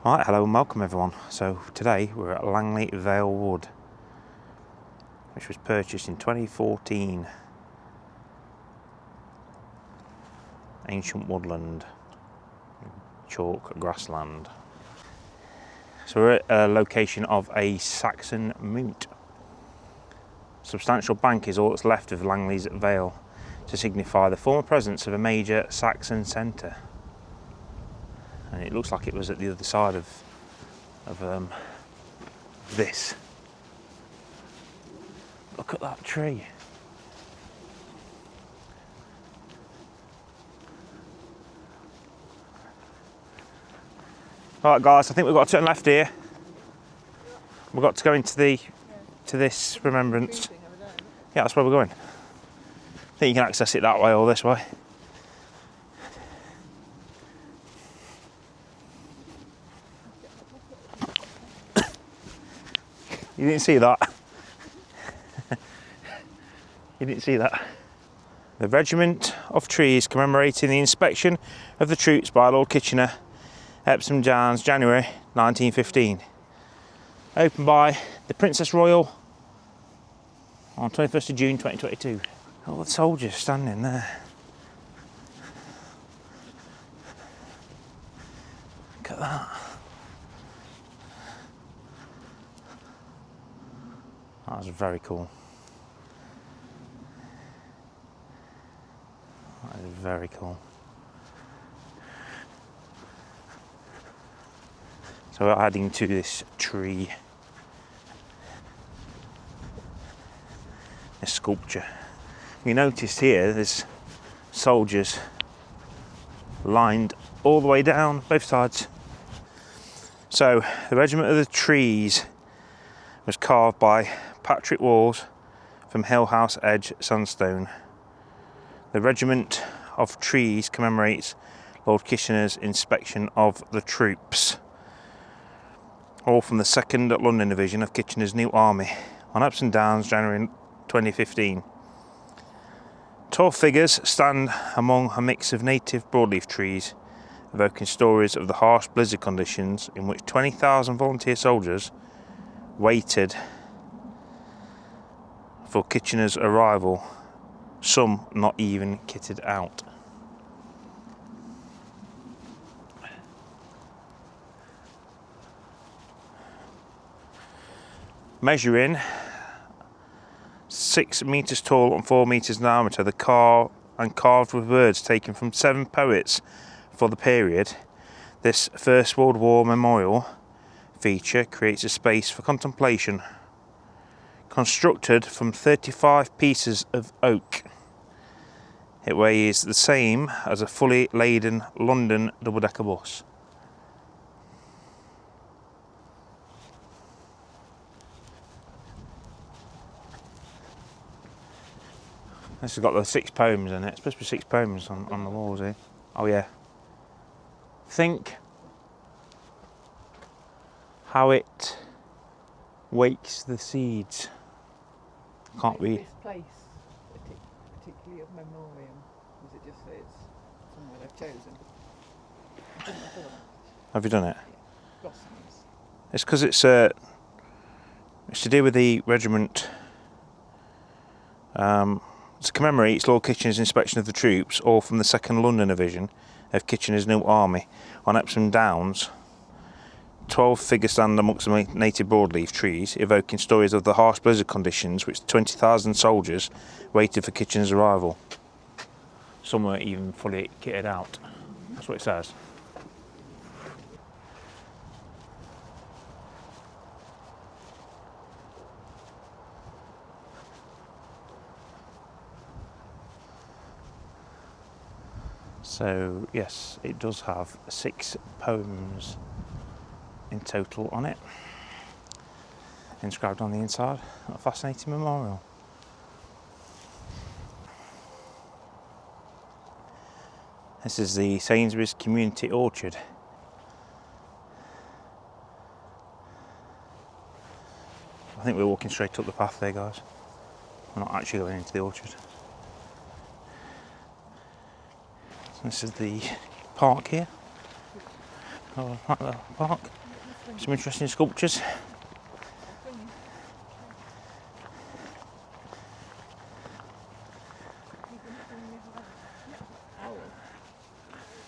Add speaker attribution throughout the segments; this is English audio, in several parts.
Speaker 1: Right, hello and welcome everyone. So today we're at Langley Vale Wood, which was purchased in 2014. Ancient woodland, chalk grassland. So we're at a location of a Saxon moot. Substantial bank is all that's left of Langley's Vale to signify the former presence of a major Saxon centre. And it looks like it was at the other side of this. Look at that tree. Alright guys, I think we've got to turn left here. We've got to go into this remembrance. Yeah, that's where we're going. I think you can access it that way or this way. You didn't see that? You didn't see that? The Regiment of Trees commemorating the inspection of the troops by Lord Kitchener, Epsom Downs, January 1915. Opened by the Princess Royal on 21st of June 2022. All the soldiers standing there. Look at that. That was very cool. That is very cool. So we're adding to this tree, this sculpture. You notice here there's soldiers lined all the way down both sides. So the Regiment of the Trees was carved by Patrick Walls from Hill House Edge sandstone. The Regiment of Trees commemorates Lord Kitchener's inspection of the troops, all from the 2nd London Division of Kitchener's New Army on Epsom Downs, January 2015. Tall figures stand among a mix of native broadleaf trees, evoking stories of the harsh blizzard conditions in which 20,000 volunteer soldiers waited for Kitchener's arrival, some not even kitted out. Measuring 6 metres tall and 4 metres in diameter, carved with words taken from 7 poets for the period, this First World War memorial feature creates a space for contemplation. Constructed from 35 pieces of oak, it weighs the same as a fully laden London double-decker bus. This has got the 6 poems in it. It's supposed to be 6 poems on the walls here. Oh yeah. Think how it wakes the seeds. Can't read.
Speaker 2: This place particularly of memoriam? Was it just that it's somewhere they've chosen? I didn't before that.
Speaker 1: Have you done it?
Speaker 2: Yeah. Blossoms.
Speaker 1: It's because it's to do with the regiment. To commemorate Lord Kitchener's inspection of the troops, all from the 2nd London Division of Kitchener's New Army on Epsom Downs. 12 figures stand amongst the native broadleaf trees, evoking stories of the harsh blizzard conditions which 20,000 soldiers waited for Kitchener's arrival. Some weren't even fully kitted out. That's what it says. So yes, it does have 6 poems in total on it, inscribed on the inside. A fascinating memorial. This is the Sainsbury's Community Orchard. I think we're walking straight up the path there, guys. We're not actually going into the orchard. This is the park here. I like that park. Some interesting sculptures.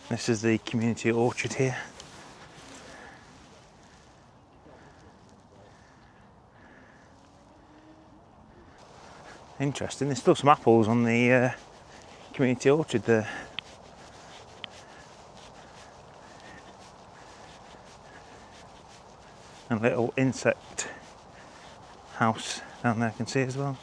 Speaker 1: This is the community orchard here. Interesting, there's still some apples on the community orchard there. And a little insect house down there I can see as well.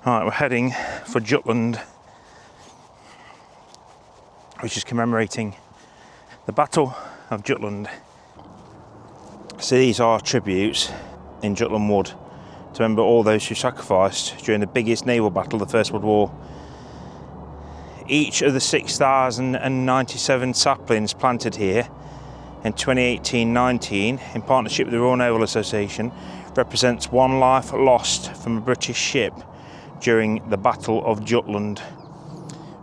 Speaker 1: Right, we're heading for Jutland, which is commemorating the Battle of Jutland. So these are tributes in Jutland Wood to remember all those who sacrificed during the biggest naval battle of the First World War. Each of the 6,097 saplings planted here in 2018-19 in partnership with the Royal Naval Association represents one life lost from a British ship during the Battle of Jutland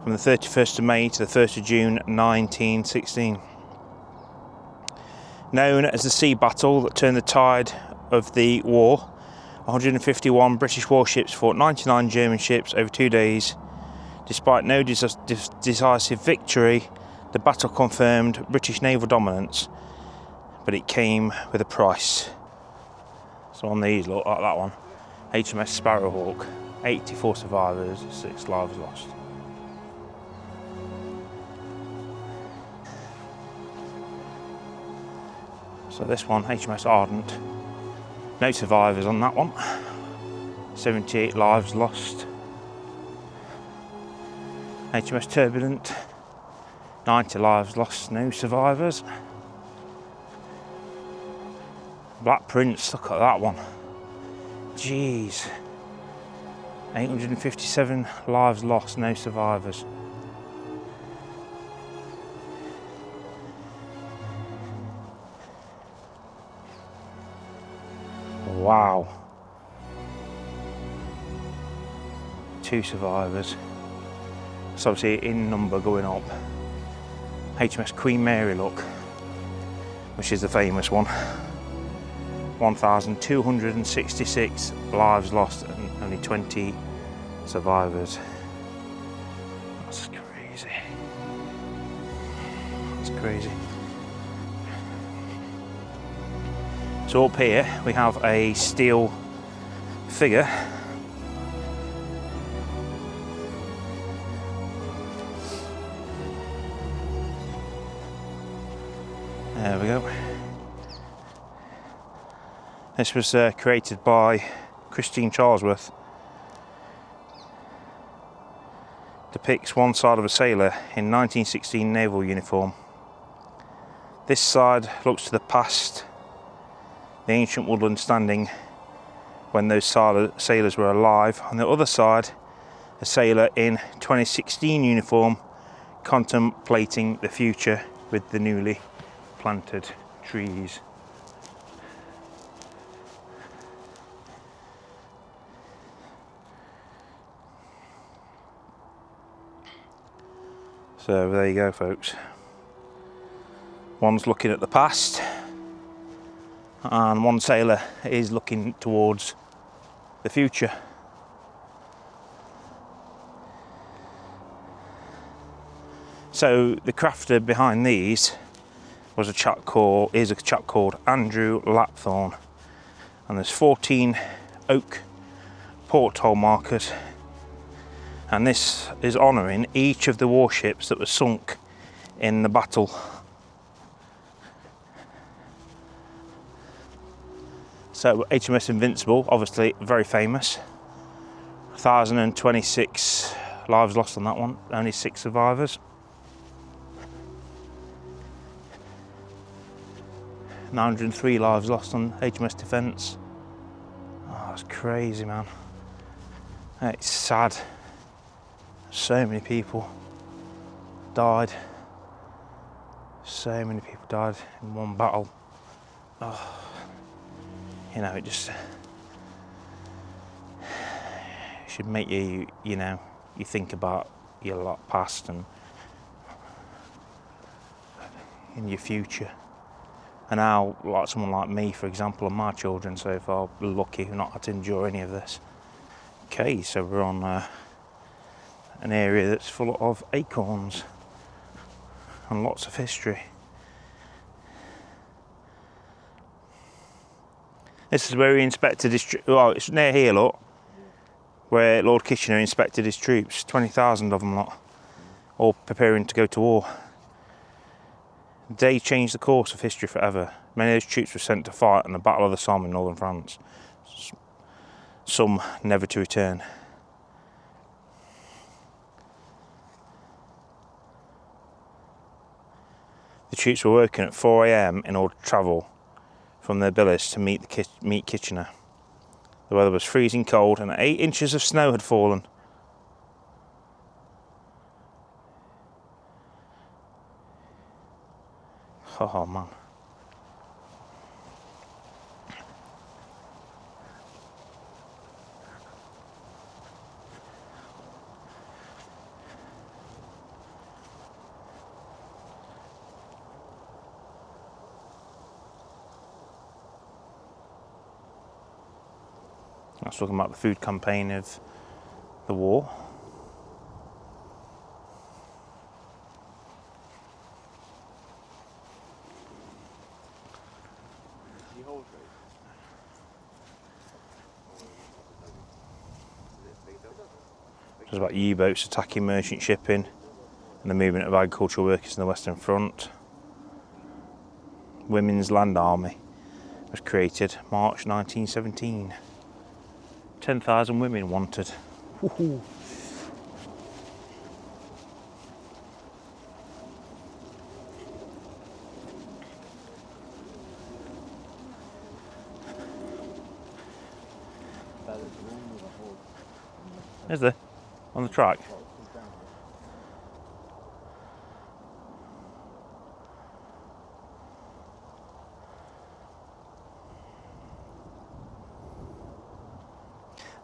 Speaker 1: from the 31st of May to the 1st of June 1916. Known as the Sea Battle that turned the tide of the war, 151 British warships fought 99 German ships over 2 days. Despite no decisive victory, the battle confirmed British naval dominance, but it came with a price. So on these, look like that one, HMS Sparrowhawk, 84 survivors, 6 lives lost. So this one, HMS Ardent, no survivors on that one, 78 lives lost. HMS Turbulent, 90 lives lost, no survivors. Black Prince, look at that one. Jeez. 857 lives lost, no survivors. Wow. 2 survivors. It's obviously in number going up. HMS Queen Mary, look, which is the famous one. 1,266 lives lost and only 20 survivors. That's crazy. That's crazy. So up here we have a steel figure. There we go. This was created by Christine Charlesworth. Depicts one side of a sailor in 1916 naval uniform. This side looks to the past, the ancient woodland standing when those sailors were alive. On the other side, a sailor in 2016 uniform contemplating the future with the newly planted trees. So there you go, folks. One's looking at the past and one sailor is looking towards the future. So the crafter behind these is a chap called Andrew Lapthorne, and there's 14 oak porthole markers, and this is honouring each of the warships that were sunk in the battle. So HMS Invincible, obviously very famous, 1,026 lives lost on that one, only 6 survivors. 903 lives lost on HMS Defence. Oh, that's crazy, man. It's sad. So many people died. So many people died in one battle. Oh, you know, it just should make you, you know, you think about your lot past and in your future. And how, like someone like me, for example, and my children so far, are lucky who've not had to endure any of this. Okay, so we're on an area that's full of acorns and lots of history. This is where he inspected his troops. Well, it's near here, look, where Lord Kitchener inspected his troops. 20,000 of them, lot, all preparing to go to war. They changed the course of history forever. Many of those troops were sent to fight in the Battle of the Somme in northern France. Some never to return. The troops were working at 4 a.m. in order to travel from their billets to meet Kitchener. The weather was freezing cold and 8 inches of snow had fallen. Oh man. I was talking about the food campaign of the war. It was about U-boats attacking merchant shipping and the movement of agricultural workers in the Western Front. Women's Land Army was created March 1917. 10,000 women wanted. Woohoo. Is there? On the track?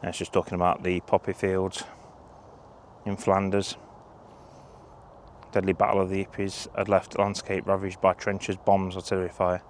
Speaker 1: And it's just talking about the poppy fields in Flanders. Deadly battle of the Ypres had left the landscape ravaged by trenches, bombs, artillery fire.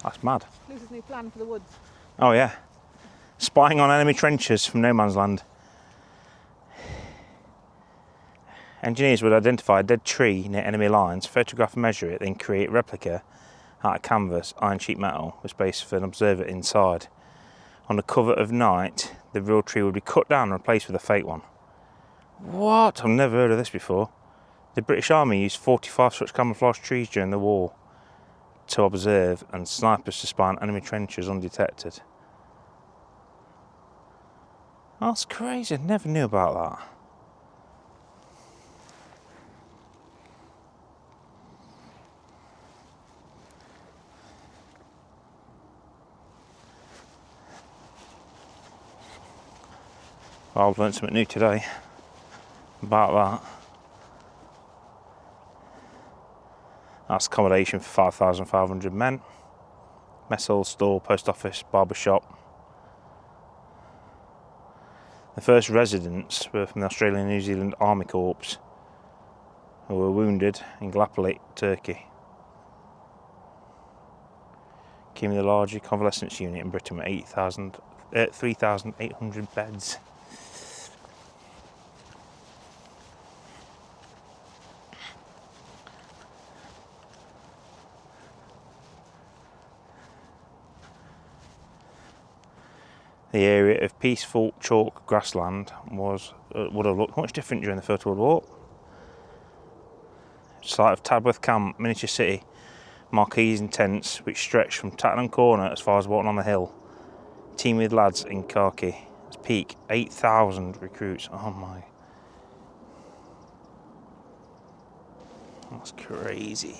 Speaker 1: That's mad.
Speaker 2: Lucy's new plan for the woods.
Speaker 1: Oh yeah. Spying on enemy trenches from no man's land. Engineers would identify a dead tree near enemy lines, photograph and measure it, then create a replica out of canvas, iron sheet metal, with space for an observer inside. On the cover of night, the real tree would be cut down and replaced with a fake one. What? I've never heard of this before. The British Army used 45 such camouflage trees during the war to observe, and snipers to spy on enemy trenches undetected. That's crazy, I never knew about that. Well, I've learned something new today about that. That's accommodation for 5,500 men. Mess hall, store, post office, barber shop. The first residents were from the Australian and New Zealand Army Corps, who were wounded in Gallipoli, Turkey. Came in the larger convalescence unit in Britain with 3,800 beds. The area of peaceful chalk grassland would have looked much different during the First World War. Site of Tadworth Camp, miniature city, marquees and tents which stretched from Tattenham Corner as far as Walton on the Hill. Team with lads in khaki Its peak, 8,000 recruits. Oh my. That's crazy.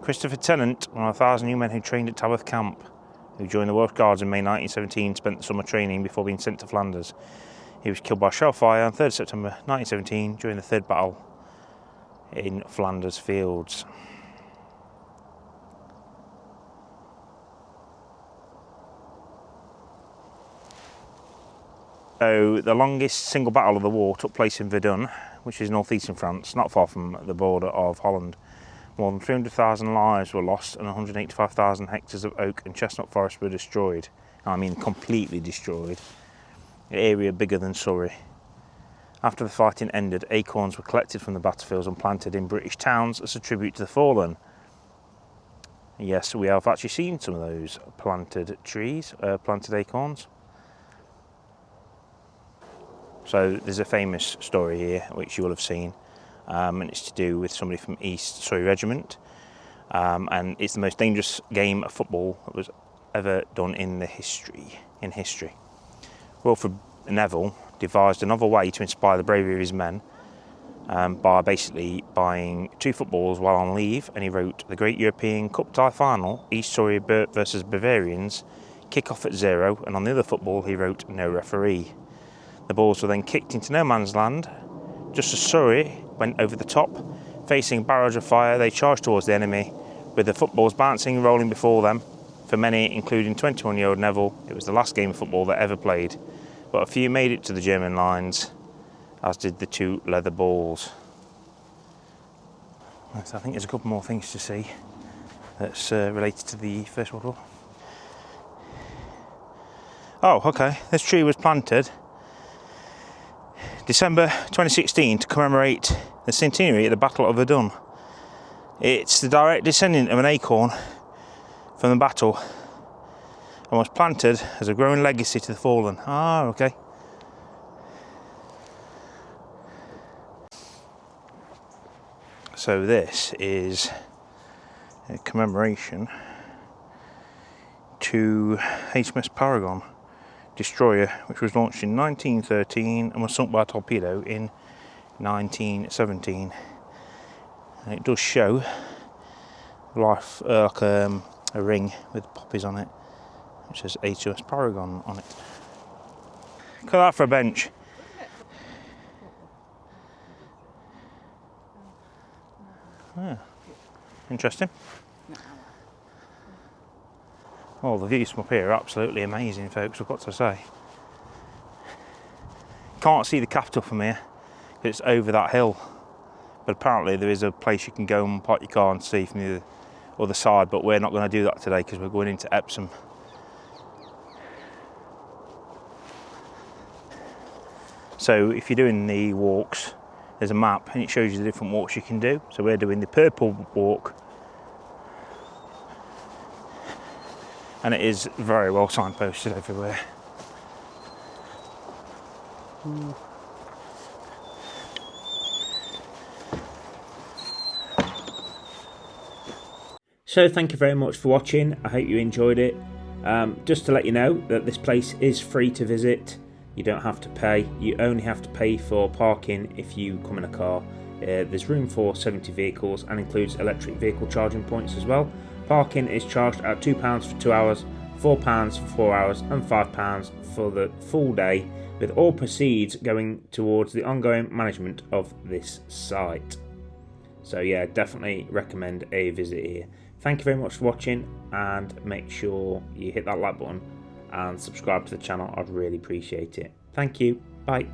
Speaker 1: Christopher Tennant, one of 1,000 new men who trained at Tabworth Camp, who joined the Welsh Guards in May 1917, spent the summer training before being sent to Flanders. He was killed by shell fire on 3rd September 1917 during the Third Battle in Flanders Fields. So the longest single battle of the war took place in Verdun, which is northeastern France, not far from the border of Holland. More than 300,000 lives were lost and 185,000 hectares of oak and chestnut forest were destroyed. I mean completely destroyed. An area bigger than Surrey. After the fighting ended, acorns were collected from the battlefields and planted in British towns as a tribute to the fallen. Yes, we have actually seen some of those planted trees, planted acorns. So there's a famous story here which you will have seen, and it's to do with somebody from East Surrey Regiment, and it's the most dangerous game of football that was ever done in history. Wilfred Neville devised a novel way to inspire the bravery of his men by basically buying 2 footballs while on leave, and he wrote the Great European Cup tie final, East Surrey versus Bavarians, kick off at 0, and on the other football he wrote no referee. The balls were then kicked into no man's land. Just as Surrey went over the top, facing a barrage of fire, they charged towards the enemy, with the footballs bouncing and rolling before them. For many, including 21-year-old Neville, it was the last game of football they ever played. But a few made it to the German lines, as did the 2 leather balls. So I think there's a couple more things to see that's related to the First World War. Oh, okay. This tree was planted December 2016 to commemorate the centenary at the Battle of Verdun. It's the direct descendant of an acorn from the battle and was planted as a growing legacy to the fallen. Ah, okay. So this is a commemoration to HMS Paragon destroyer, which was launched in 1913 and was sunk by a torpedo in 1917. And it does show life like a ring with poppies on it, which says HMS Paragon on it. Look at that for a bench. Yeah. Interesting. Oh, the views from up here are absolutely amazing, folks, I've got to say. Can't see the capital from here, it's over that hill. But apparently there is a place you can go and park your car and see from the other side, but we're not going to do that today because we're going into Epsom. So if you're doing the walks, there's a map and it shows you the different walks you can do. So we're doing the purple walk, and it is very well signposted everywhere. So thank you very much for watching. I hope you enjoyed it. Just to let you know that this place is free to visit. You don't have to pay. You only have to pay for parking if you come in a car. There's room for 70 vehicles and includes electric vehicle charging points as well. Parking is charged at £2 for 2 hours, £4 for 4 hours and £5 for the full day, with all proceeds going towards the ongoing management of this site. So yeah, definitely recommend a visit here. Thank you very much for watching, and make sure you hit that like button and subscribe to the channel. I'd really appreciate it. Thank you. Bye.